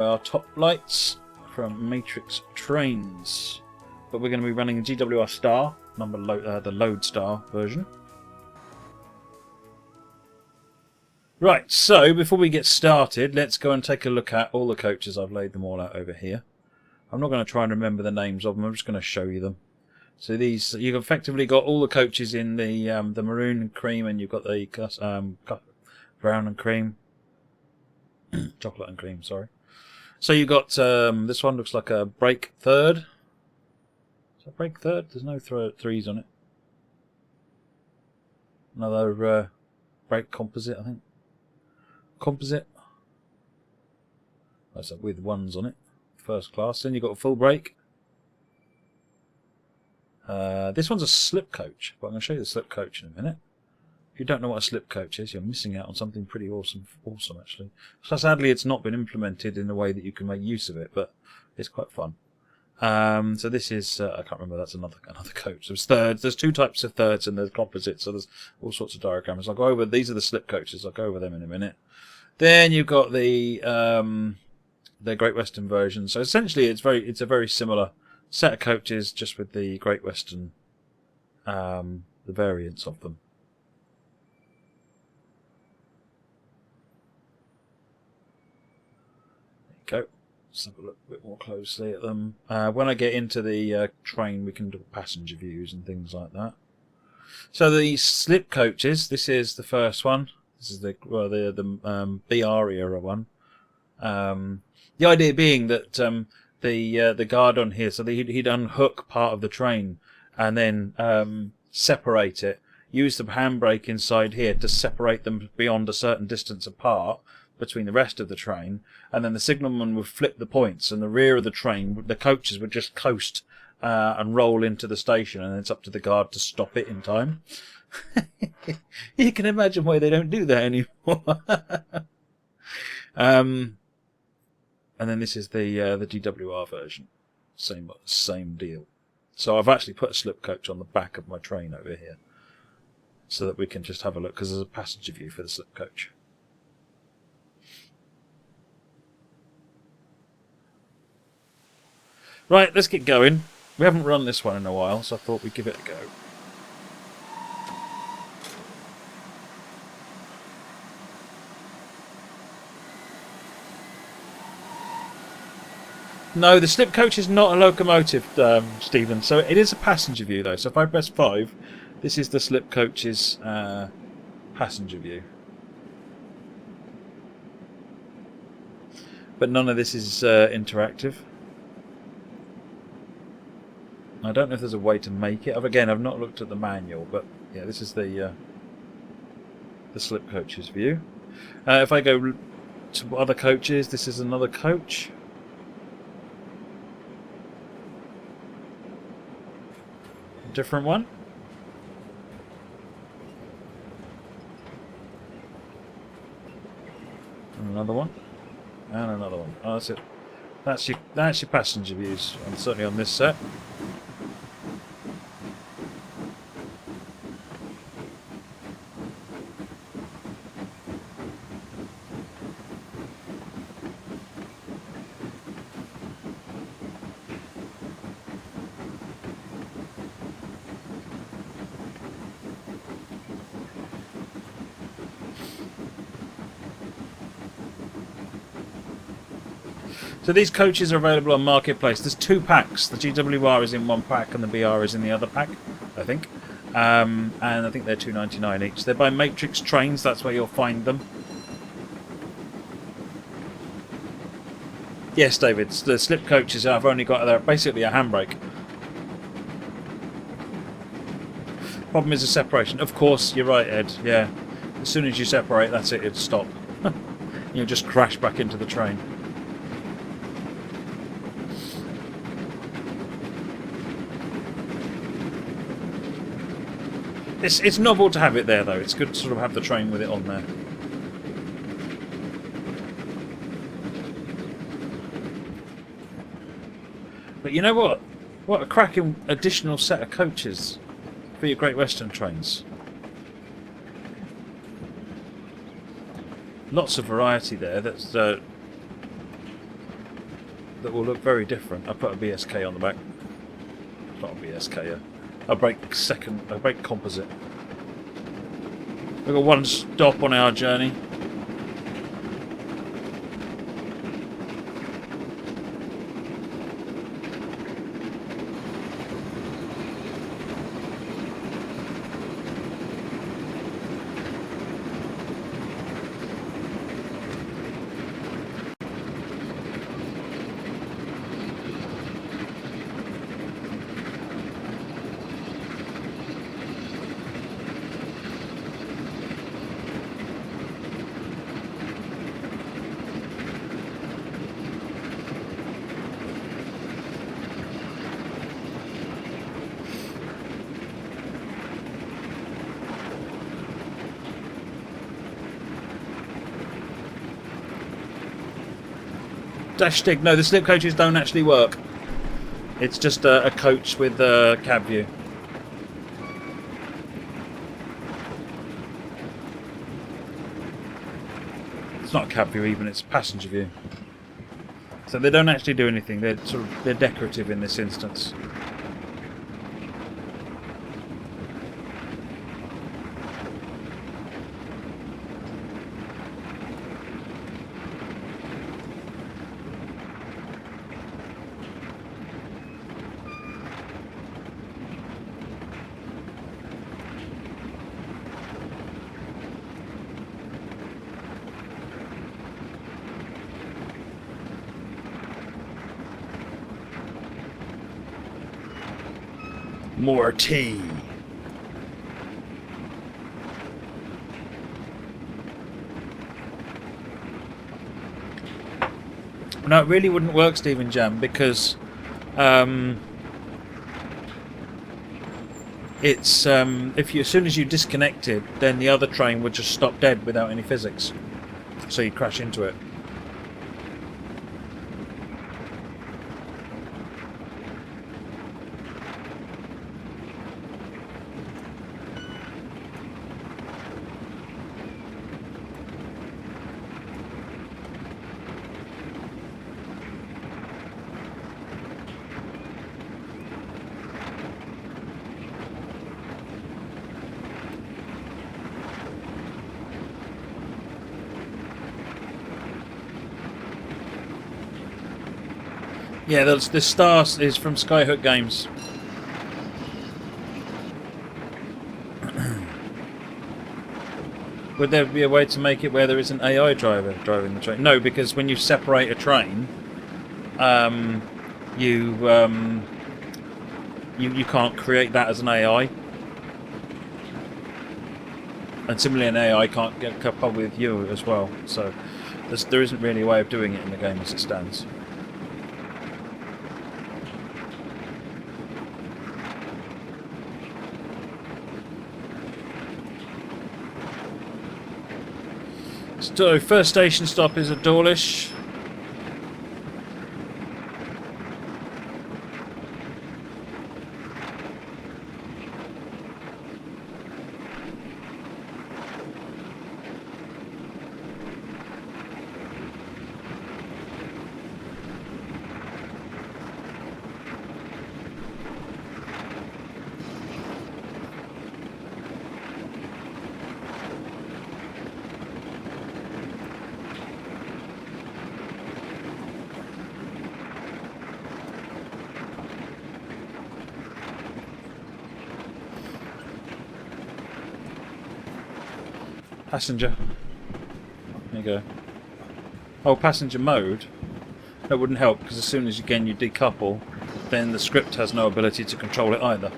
Our Toplights from MatrixTrains, but we're going to be running a GWR Star, the Lodestar version. Right, so before we get started, let's go and take a look at all the coaches. I've laid them all out over here. I'm not going to try and remember the names of them, I'm just going to show you them. So these, you've effectively got all the coaches in the maroon and cream, and you've got the brown and cream, chocolate and cream, sorry. So you got this one looks like a brake third. Is that brake third? There's no threes on it. Another brake composite, I think. Composite. That's with ones on it. First class. Then you've got a full brake. This one's a slip coach, but I'm going to show you the slip coach in a minute. If you don't know what a slip coach is, you're missing out on something pretty awesome actually. So sadly it's not been implemented in a way that you can make use of it, but it's quite fun. So this is, I can't remember, that's another coach. There's thirds, there's two types of thirds, and there's composites, so there's all sorts of diagrams. I'll go over, these are the slip coaches, I'll go over them in a minute. Then you've got the Great Western version. So essentially it's a very similar set of coaches, just with the Great Western, the variants of them. Go. Let's have a look a bit more closely at them. When I get into the train, we can do passenger views and things like that. So the slip coaches. This is the first one. This is the BR era one. The idea being that the guard on here, so he'd unhook part of the train and then separate it. Use the handbrake inside here to separate them beyond a certain distance apart between the rest of the train, and then the signalman would flip the points, and the rear of the train, the coaches would just coast and roll into the station, and it's up to the guard to stop it in time. You can imagine why they don't do that anymore. And then this is the GWR version, same deal. So I've actually put a slip coach on the back of my train over here, so that we can just have a look, because there's a passenger view for the slip coach. Right, let's get going. We haven't run this one in a while, so I thought we'd give it a go. No, the slip coach is not a locomotive, Stephen, so it is a passenger view though. So if I press 5, this is the slip coach's passenger view. But none of this is interactive. I don't know if there's a way to make it. Again, I've not looked at the manual, but yeah, this is the slip coach's view. If I go to other coaches, this is another coach. A different one. And another one. And another one. Oh, that's it. That's your passenger views, and certainly on this set. So these coaches are available on Marketplace. There's 2 packs. The GWR is in one pack and the BR is in the other pack, I think. And I think they're $2.99 each. They're by MatrixTrains, that's where you'll find them. Yes, David, the slip coaches I've only got, they're basically a handbrake. Problem is the separation. Of course, you're right, Ed, yeah. As soon as you separate, that's it, it'll stop. You'll just crash back into the train. It's novel to have it there, though. It's good to sort of have the train with it on there. But you know what? What a cracking additional set of coaches for your Great Western trains. Lots of variety there. That's that will look very different. I put a BSK on the back. It's not a BSK, a brake composite. We've got one stop on our journey. Dash stick. No, the slip coaches don't actually work. It's just a coach with cab view. It's not a cab view even, it's passenger view. So they don't actually do anything. They're decorative in this instance. More tea. No, it really wouldn't work, Stephen Jam, because it's as soon as you disconnected, then the other train would just stop dead without any physics, so you'd crash into it. Yeah, the star is from Skyhook Games. Would there be a way to make it where there is an AI driver driving the train? No, because when you separate a train, you can't create that as an AI. And similarly, an AI can't get coupled with you as well. So there isn't really a way of doing it in the game as it stands. So first station stop is at Dawlish. Passenger. There you go. Oh, passenger mode. That wouldn't help because as soon as you decouple, then the script has no ability to control it either.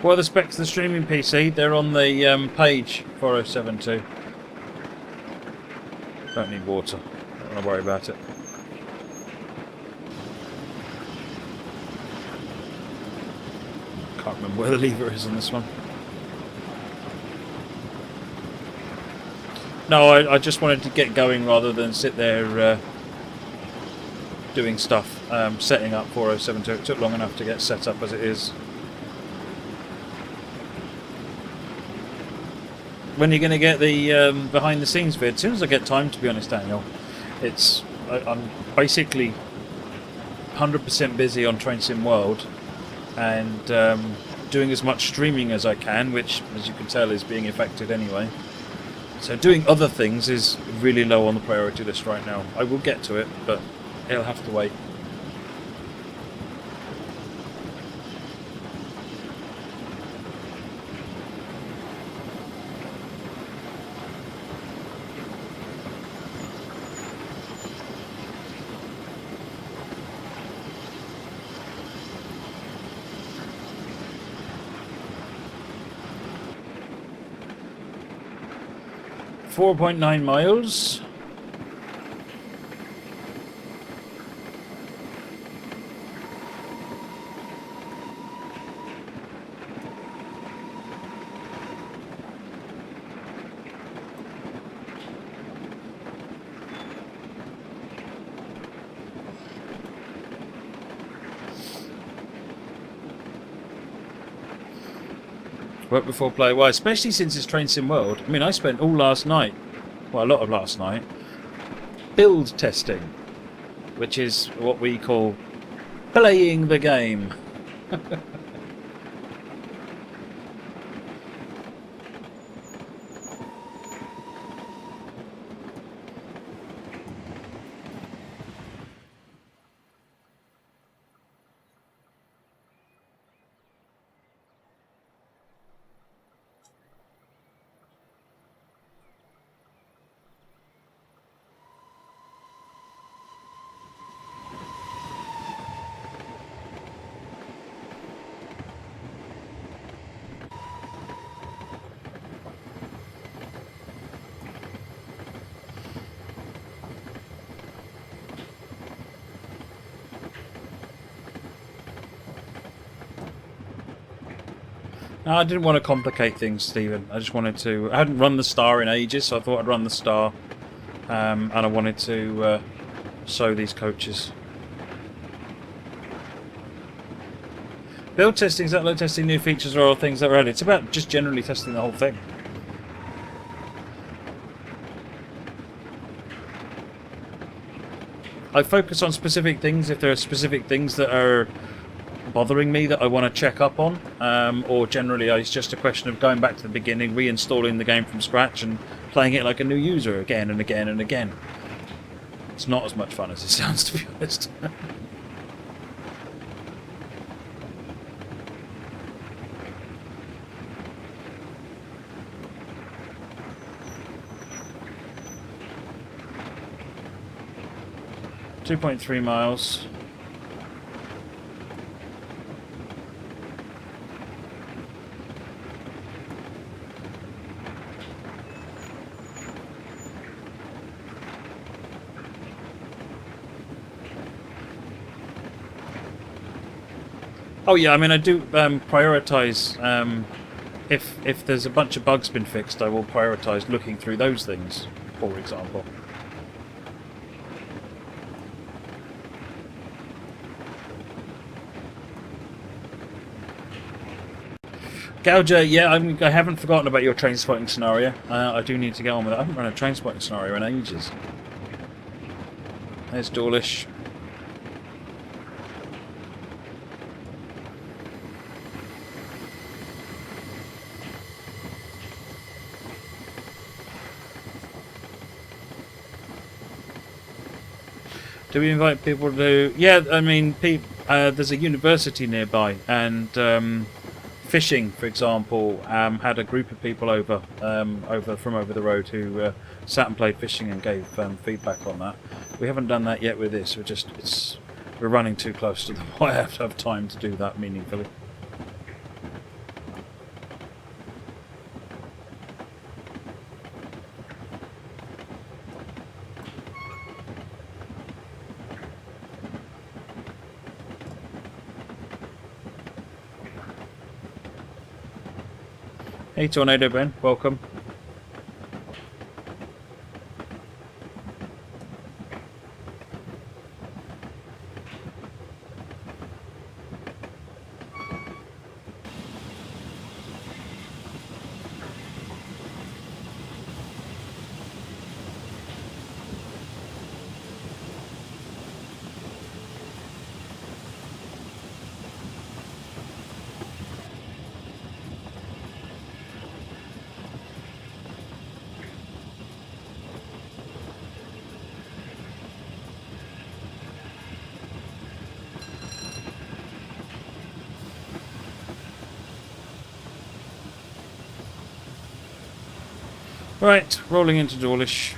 What are the specs of the streaming PC? They're on the page 4072. Don't need water. Don't want to worry about it. Can't remember where the lever is on this one. No, I just wanted to get going rather than sit there doing stuff, setting up 4072. It took long enough to get set up as it is. When are you going to get the behind the scenes vid? As soon as I get time, to be honest, Daniel. I'm basically 100% busy on Train Sim World and doing as much streaming as I can, which, as you can tell, is being affected anyway. So doing other things is really low on the priority list right now. I will get to it, but it'll have to wait. .9 miles. Work before play. Well, especially since it's Train Sim World. I mean, I spent all last night, well, a lot of last night, build testing, which is what we call playing the game. 'No, I didn't want to complicate things, Stephen. I just wanted to... I hadn't run the star in ages, so I thought I'd run the star. And I wanted to sew these coaches. Build testing is that like testing new features or things that are added. It's about just generally testing the whole thing. I focus on specific things if there are specific things that are bothering me that I want to check up on, or generally it's just a question of going back to the beginning, reinstalling the game from scratch and playing it like a new user again and again and again. It's not as much fun as it sounds, to be honest. 2.3 miles. Oh yeah, I mean I do prioritise. If there's a bunch of bugs been fixed, I will prioritise looking through those things, for example. Gouger, yeah, I haven't forgotten about your train spotting scenario. I do need to get on with it. I haven't run a train spotting scenario in ages. There's Dawlish. Do we invite people to... Yeah, I mean, there's a university nearby, and fishing, for example, had a group of people over from over the road who sat and played fishing and gave feedback on that. We haven't done that yet with this. We're running too close to them. I have to have time to do that meaningfully. Hey Tornado Ben, welcome. Right, rolling into Dawlish.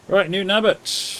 Right, New Nabbit.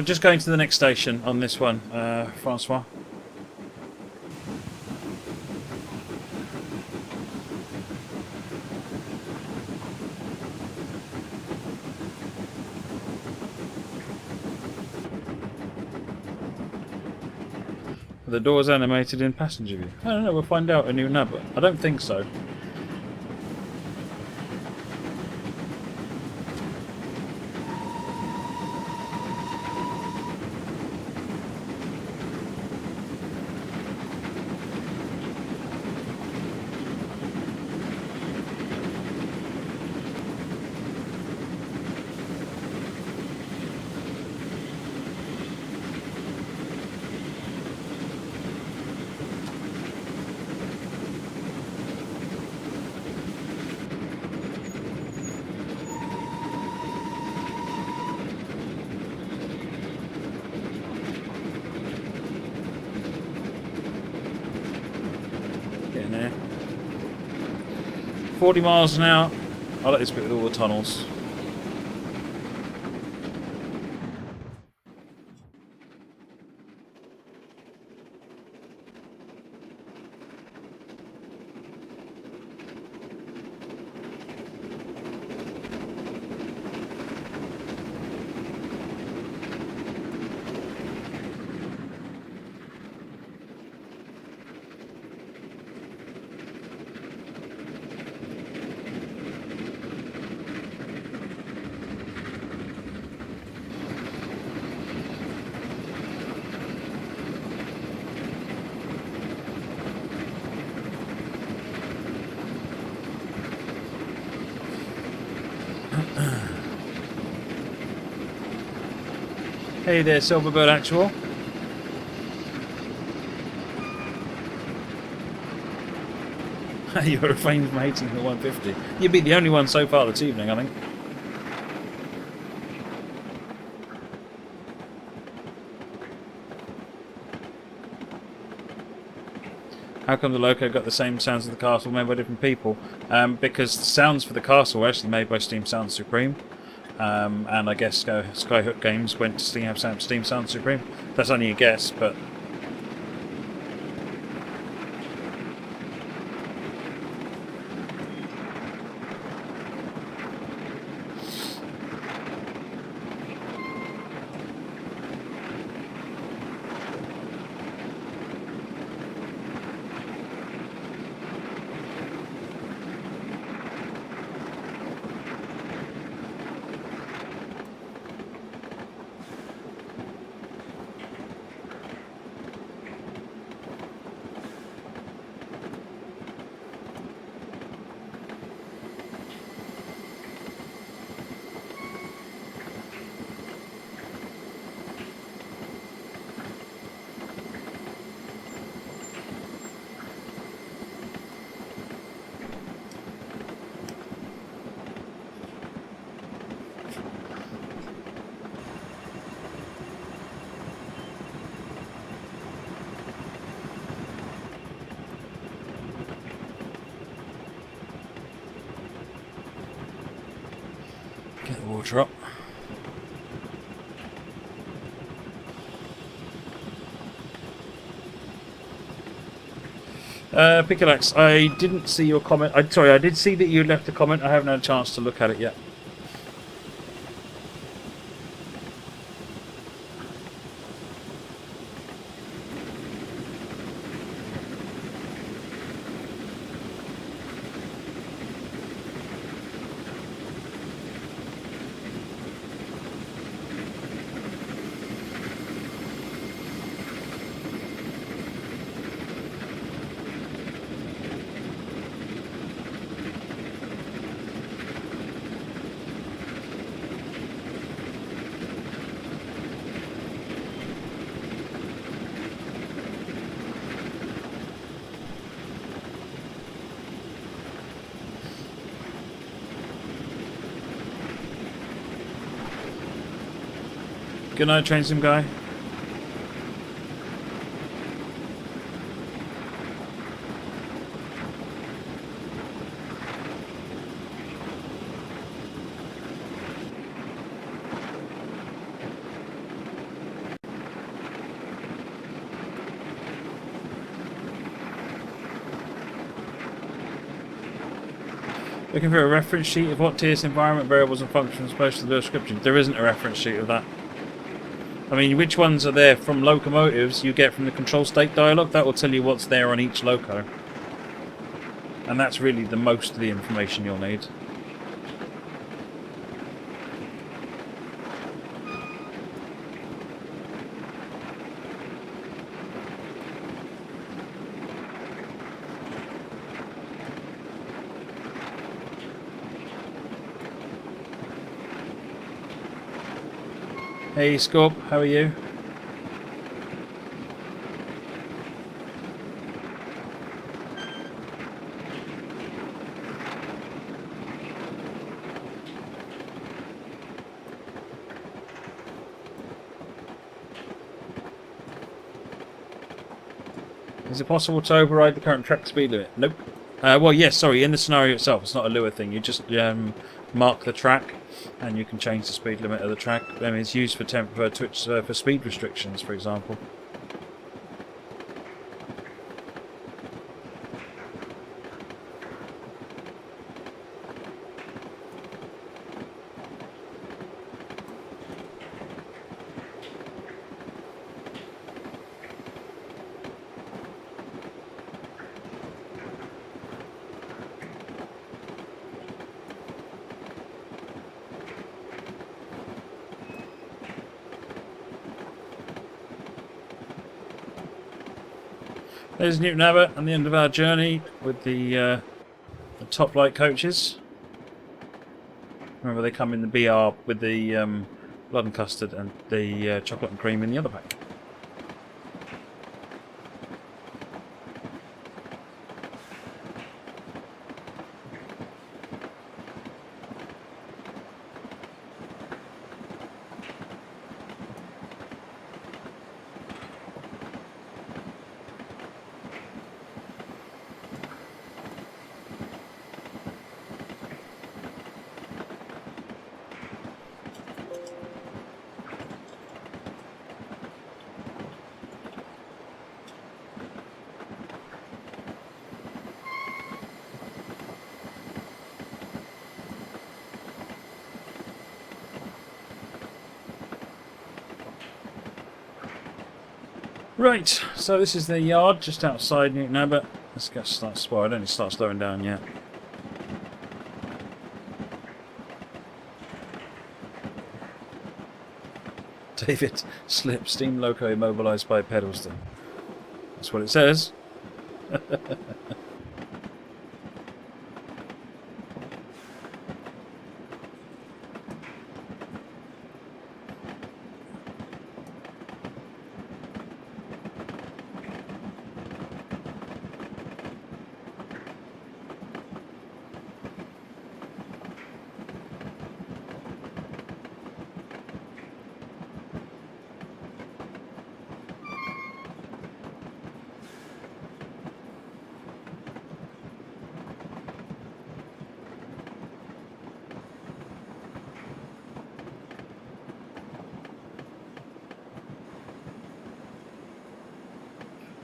Just going to the next station on this one, Francois. The door's animated in passenger view. I don't know, we'll find out a New Nabbit. I don't think so. Getting there. 40 miles an hour. I like this bit with all the tunnels. Hey there, Silverbird Actual. You refrained from hating the 150. You'd be the only one so far this evening, I think. How come the loco got the same sounds as the castle made by different people? Because the sounds for the castle were actually made by Steam Sound Supreme. And I guess Skyhook Games went to Steam Sound Supreme. That's only a guess, but... Get the water up. Pickalax, I didn't see your comment. Sorry, I did see that you left a comment. I haven't had a chance to look at it yet. Good night, train sim guy. Looking for a reference sheet of what TS environment variables and functions most of the description. There isn't a reference sheet of that. I mean, which ones are there from locomotives you get from the control state dialog? That will tell you what's there on each loco. And that's really the most of the information you'll need. Hey Scorp, how are you? Is it possible to override the current track speed limit? Nope. Well, yes, sorry, in the scenario itself, it's not a Lua thing. You just mark the track and you can change the speed limit of the track. I mean, it's used for for speed restrictions, for example. There's Newton Abbot and the end of our journey with the Toplight coaches. Remember, they come in the BR with the blood and custard and the chocolate and cream in the other pack. Right, so this is the yard just outside Newton Abbot. Let's get start. Well, I don't need to start slowing down yet. David, slip, steam loco immobilised by Pedalston. That's what it says.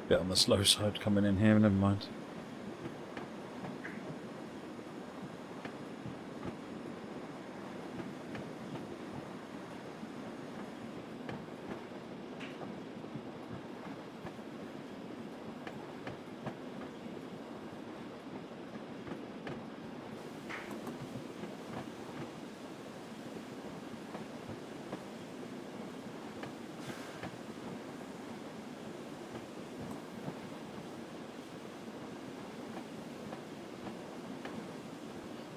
Bit on the slow side coming in here, never mind.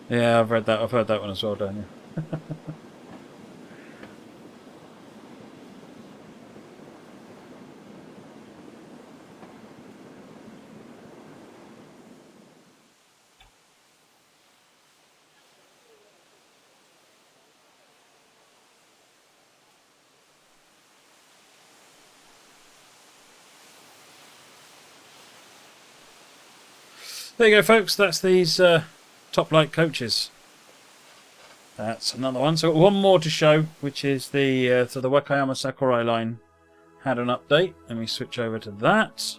Yeah, I've read that. I've heard that one as well, Daniel. There you go, folks. That's these Toplight coaches. That's another one. So one more to show, which is the so the Wakayama Sakurai line had an update. Let me switch over to that.